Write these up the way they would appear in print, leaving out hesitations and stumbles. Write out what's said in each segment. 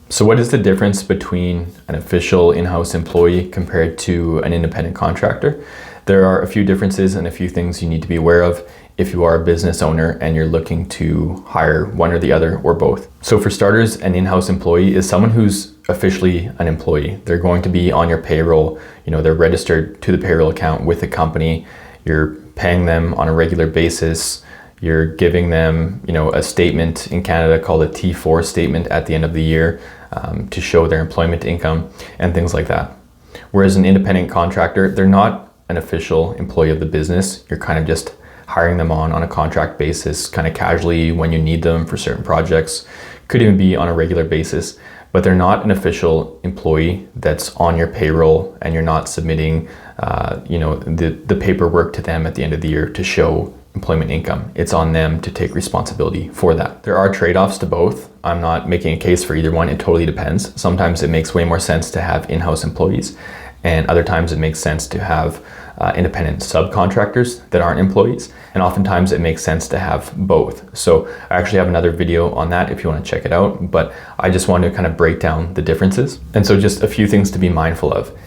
So what is the difference between an official in-house employee compared to an independent contractor? There are a few differences and a few things you need to be aware of if you are a business owner and you're looking to hire one or the other or both. So for starters, an in-house employee is someone who's officially an employee. They're going to be on your payroll. They're registered to the payroll account with the company. You're paying them on a regular basis. You're giving them, a statement in Canada called a T4 statement at the end of the year to show their employment income and things like that. Whereas an independent contractor, they're not an official employee of the business. You're kind of just hiring them on a contract basis, kind of casually when you need them for certain projects. Could even be on a regular basis, but they're not an official employee that's on your payroll, and you're not submitting, the paperwork to them at the end of the year to show employment income. It's on them to take responsibility for that. There are trade-offs to both. I'm not making a case for either one. It totally depends. Sometimes it makes way more sense to have in-house employees, and other times it makes sense to have independent subcontractors that aren't employees. And oftentimes it makes sense to have both. So I actually have another video on that if you want to check it out, but I just want to kind of break down the differences. And so just a few things to be mindful of.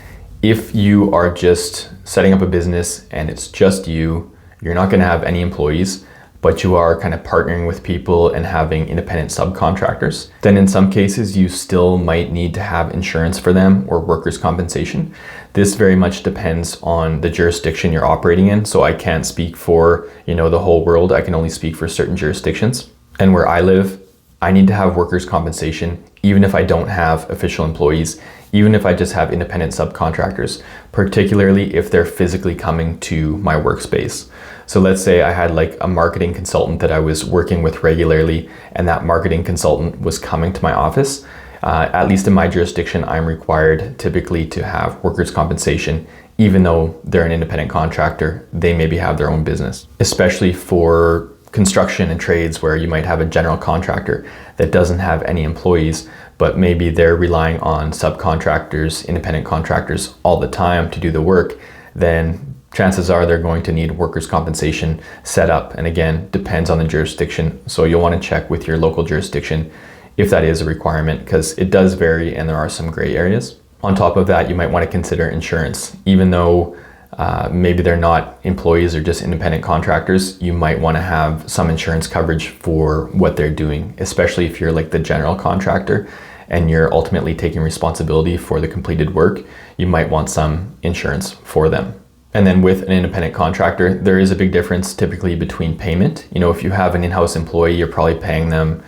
If you are just setting up a business and it's just you're not going to have any employees, but you are kind of partnering with people and having independent subcontractors, then in some cases you still might need to have insurance for them or workers' compensation. This very much depends on the jurisdiction you're operating in. So I can't speak for, the whole world. I can only speak for certain jurisdictions. And where I live, I need to have workers' compensation, even if I don't have official employees, even if I just have independent subcontractors, particularly if they're physically coming to my workspace. So let's say I had like a marketing consultant that I was working with regularly, and that marketing consultant was coming to my office. At least in my jurisdiction, I'm required typically to have workers' compensation, even though they're an independent contractor. They maybe have their own business, especially for construction and trades where you might have a general contractor that doesn't have any employees, but maybe they're relying on subcontractors, independent contractors all the time to do the work. Then chances are they're going to need workers' compensation set up. And again, depends on the jurisdiction. So you'll want to check with your local jurisdiction if that is a requirement, because it does vary and there are some gray areas. On top of that, you might want to consider insurance. Even though maybe they're not employees or just independent contractors, you might want to have some insurance coverage for what they're doing, especially if you're like the general contractor and you're ultimately taking responsibility for the completed work. You might want some insurance for them. And then with an independent contractor, there is a big difference typically between payment. If you have an in-house employee, you're probably paying them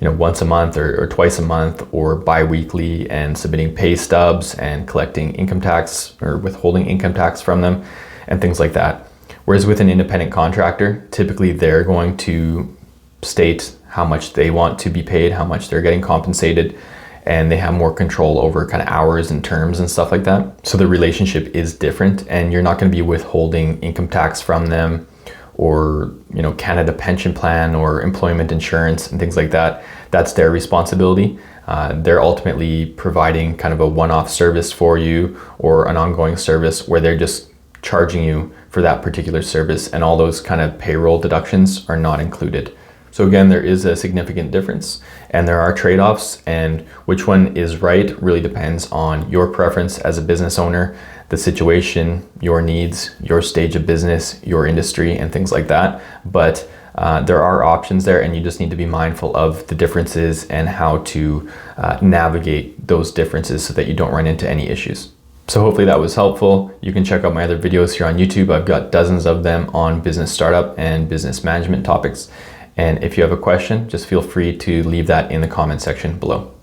once a month or twice a month or bi-weekly, and submitting pay stubs and collecting income tax or withholding income tax from them and things like that. Whereas with an independent contractor, typically they're going to state how much they want to be paid, how much they're getting compensated, and they have more control over kind of hours and terms and stuff like that. So the relationship is different, and you're not going to be withholding income tax from them or Canada pension plan or employment insurance and things like that. That's their responsibility. They're ultimately providing kind of a one-off service for you or an ongoing service where they're just charging you for that particular service, and all those kind of payroll deductions are not included. So again, there is a significant difference and there are trade-offs, and which one is right really depends on your preference as a business owner, the situation, your needs, your stage of business, your industry, and things like that. But there are options there, and you just need to be mindful of the differences and how to navigate those differences so that you don't run into any issues. So hopefully that was helpful. You can check out my other videos here on YouTube. I've got dozens of them on business startup and business management topics. And if you have a question, just feel free to leave that in the comment section below.